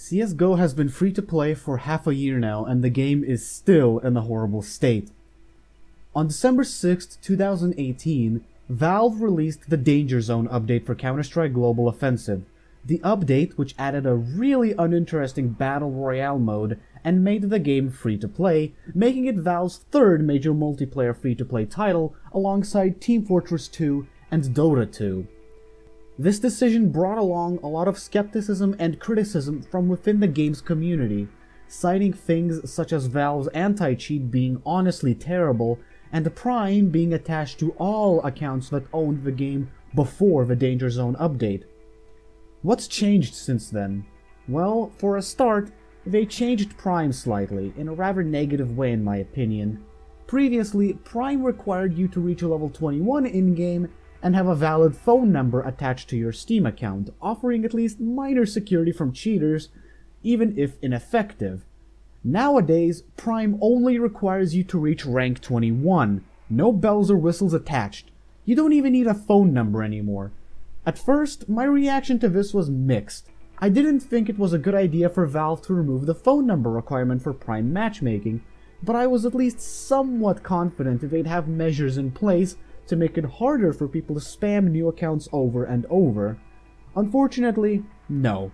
CSGO has been free to play for half a year now, and the game is still in a horrible state. On December 6, 2018, Valve released the Danger Zone update for Counter-Strike Global Offensive. The update, which added a really uninteresting Battle Royale mode and made the game free to play, making it Valve's third major multiplayer free-to-play title alongside Team Fortress 2 and Dota 2. This decision brought along a lot of skepticism and criticism from within the game's community, citing things such as Valve's anti-cheat being honestly terrible and Prime being attached to all accounts that owned the game before the Danger Zone update. What's changed since then? Well, for a start, they changed Prime slightly, in a rather negative way in my opinion. Previously, Prime required you to reach a level 21 in-game and have a valid phone number attached to your Steam account, offering at least minor security from cheaters, even if ineffective. Nowadays, Prime only requires you to reach rank 21, no bells or whistles attached. You don't even need a phone number anymore. At first, my reaction to this was mixed. I didn't think it was a good idea for Valve to remove the phone number requirement for Prime matchmaking, but I was at least somewhat confident they'd have measures in place to make it harder for people to spam new accounts over and over. Unfortunately, no.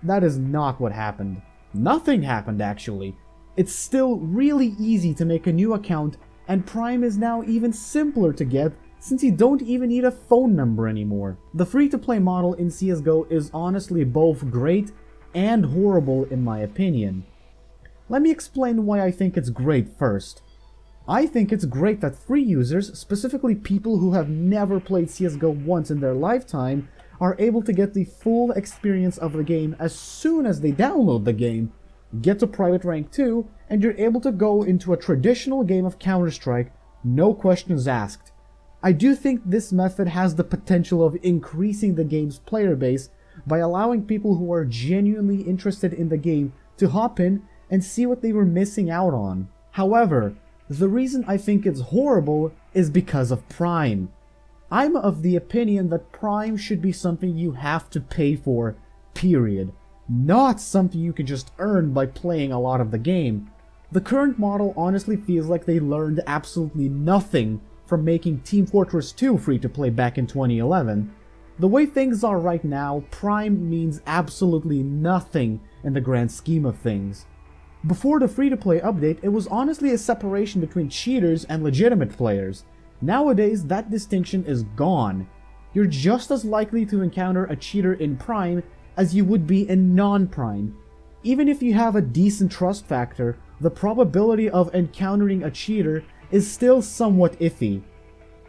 That is not what happened. Nothing happened, actually. It's still really easy to make a new account, and Prime is now even simpler to get since you don't even need a phone number anymore. The free-to-play model in CSGO is honestly both great and horrible in my opinion. Let me explain why I think it's great first. I think it's great that free users, specifically people who have never played CSGO once in their lifetime, are able to get the full experience of the game as soon as they download the game, get to private rank 2, and you're able to go into a traditional game of Counter-Strike, no questions asked. I do think this method has the potential of increasing the game's player base by allowing people who are genuinely interested in the game to hop in and see what they were missing out on. However, the reason I think it's horrible is because of Prime. I'm of the opinion that Prime should be something you have to pay for, period. Not something you can just earn by playing a lot of the game. The current model honestly feels like they learned absolutely nothing from making Team Fortress 2 free to play back in 2011. The way things are right now, Prime means absolutely nothing in the grand scheme of things. Before the free-to-play update, it was honestly a separation between cheaters and legitimate players. Nowadays, that distinction is gone. You're just as likely to encounter a cheater in Prime as you would be in non-Prime. Even if you have a decent trust factor, the probability of encountering a cheater is still somewhat iffy.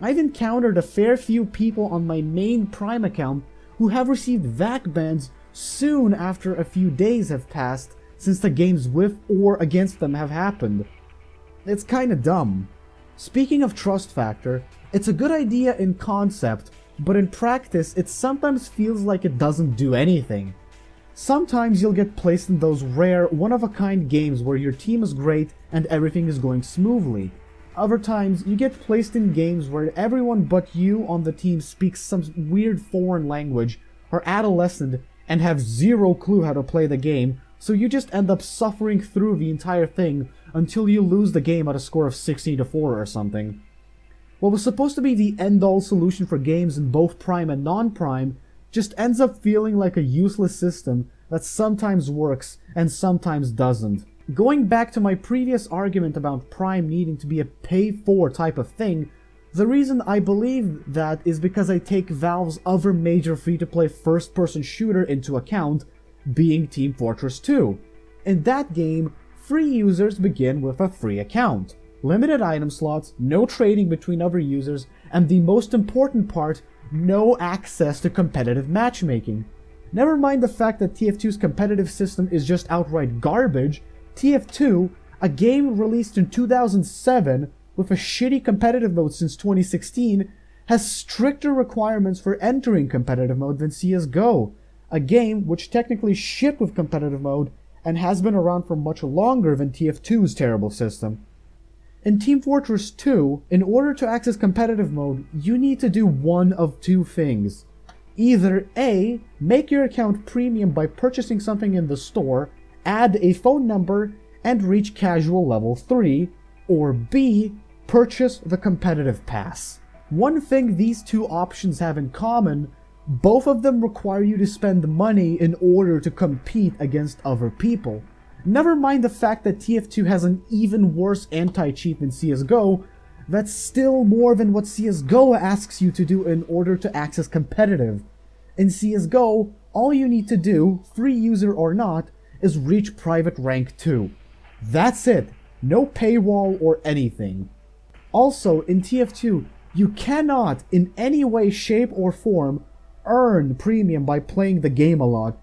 I've encountered a fair few people on my main Prime account who have received VAC bans soon after a few days have passed since the games with or against them have happened. It's kinda dumb. Speaking of trust factor, it's a good idea in concept, but in practice it sometimes feels like it doesn't do anything. Sometimes you'll get placed in those rare, one-of-a-kind games where your team is great and everything is going smoothly. Other times, you get placed in games where everyone but you on the team speaks some weird foreign language, are adolescent, and have zero clue how to play the game, so you just end up suffering through the entire thing until you lose the game at a score of 16-4 or something. What was supposed to be the end-all solution for games in both Prime and non-Prime just ends up feeling like a useless system that sometimes works and sometimes doesn't. Going back to my previous argument about Prime needing to be a pay-for type of thing, the reason I believe that is because I take Valve's other major free-to-play first-person shooter into account, being Team Fortress 2. In that game, free users begin with a free account, limited item slots, no trading between other users, and the most important part, no access to competitive matchmaking. Never mind the fact that TF2's competitive system is just outright garbage, TF2, a game released in 2007 with a shitty competitive mode since 2016, has stricter requirements for entering competitive mode than CSGO, a game which technically shipped with competitive mode and has been around for much longer than TF2's terrible system. In Team Fortress 2, in order to access competitive mode, you need to do one of two things. Either A, make your account premium by purchasing something in the store, add a phone number, and reach casual level 3, or B, purchase the competitive pass. One thing these two options have in common, both of them require you to spend money in order to compete against other people. Never mind the fact that TF2 has an even worse anti-cheat than CSGO, that's still more than what CSGO asks you to do in order to access competitive. In CSGO, all you need to do, free user or not, is reach private rank 2. That's it. No paywall or anything. Also, in TF2, you cannot, in any way, shape, or form, earn premium by playing the game a lot.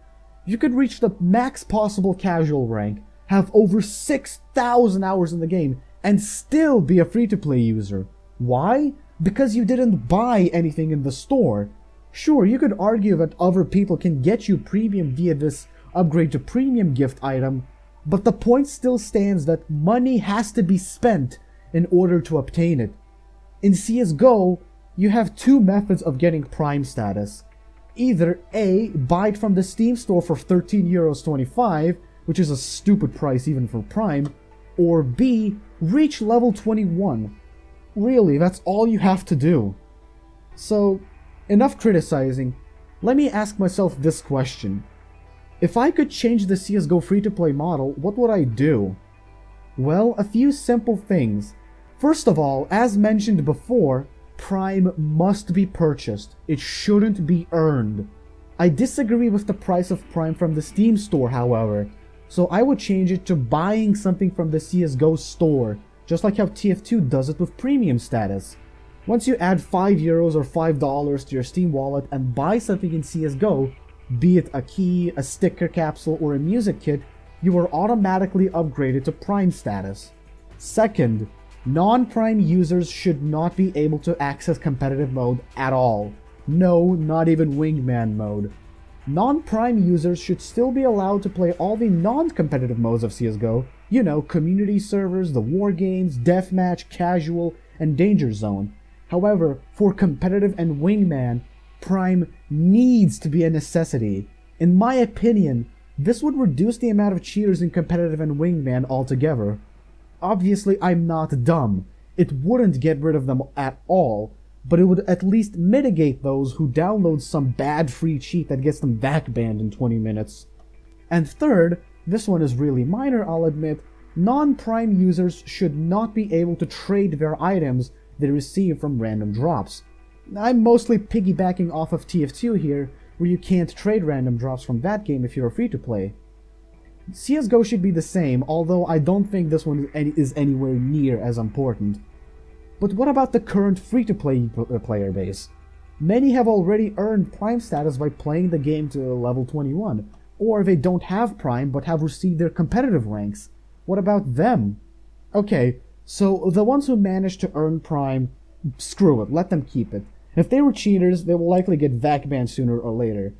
You could reach the max possible casual rank, have over 6,000 hours in the game, and still be a free-to-play user. Why? Because you didn't buy anything in the store. Sure, you could argue that other people can get you premium via this upgrade to premium gift item, but the point still stands that money has to be spent in order to obtain it. In CSGO, you have two methods of getting Prime status. Either A, buy it from the Steam store for €13.25, which is a stupid price even for Prime, or B, reach level 21. Really, that's all you have to do. So, enough criticizing. Let me ask myself this question. If I could change the CSGO free-to-play model, what would I do? Well, a few simple things. First of all, as mentioned before, Prime must be purchased. It shouldn't be earned. I disagree with the price of Prime from the Steam store, however, so I would change it to buying something from the CSGO store, just like how TF2 does it with premium status. Once you add €5 or $5 to your Steam wallet and buy something in CSGO, be it a key, a sticker capsule, or a music kit, you are automatically upgraded to Prime status. Second, non-Prime users should not be able to access competitive mode at all. No, not even Wingman mode. Non-Prime users should still be allowed to play all the non-competitive modes of CSGO, you know, community servers, the war games, deathmatch, casual, and danger zone. However, for competitive and Wingman, Prime needs to be a necessity. In my opinion, this would reduce the amount of cheaters in competitive and Wingman altogether. Obviously, I'm not dumb. It wouldn't get rid of them at all, but it would at least mitigate those who download some bad free cheat that gets them back banned in 20 minutes. And third, this one is really minor, I'll admit, non-Prime users should not be able to trade their items they receive from random drops. I'm mostly piggybacking off of TF2 here, where you can't trade random drops from that game if you're free-to-play. CSGO should be the same, although I don't think this one is anywhere near as important. But what about the current free-to-play player base? Many have already earned Prime status by playing the game to level 21, or they don't have Prime but have received their competitive ranks. What about them? Okay, so the ones who managed to earn Prime, screw it, let them keep it. If they were cheaters, they will likely get VAC banned sooner or later.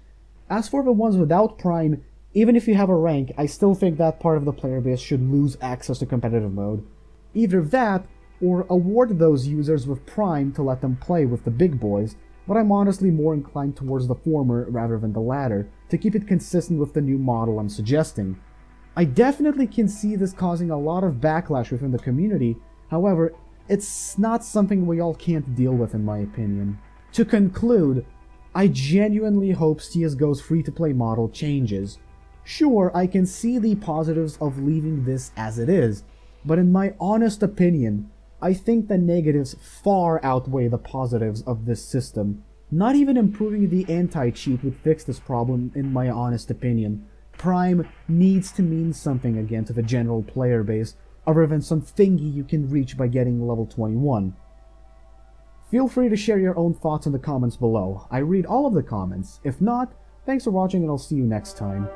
As for the ones without Prime, even if you have a rank, I still think that part of the player base should lose access to competitive mode. Either that, or award those users with Prime to let them play with the big boys, but I'm honestly more inclined towards the former rather than the latter, to keep it consistent with the new model I'm suggesting. I definitely can see this causing a lot of backlash within the community, however, it's not something we all can't deal with in my opinion. To conclude, I genuinely hope CSGO's free-to-play model changes. Sure, I can see the positives of leaving this as it is, but in my honest opinion, I think the negatives far outweigh the positives of this system. Not even improving the anti-cheat would fix this problem in my honest opinion. Prime needs to mean something again to the general player base, other than some thingy you can reach by getting level 21. Feel free to share your own thoughts in the comments below. I read all of the comments. If not, thanks for watching and I'll see you next time.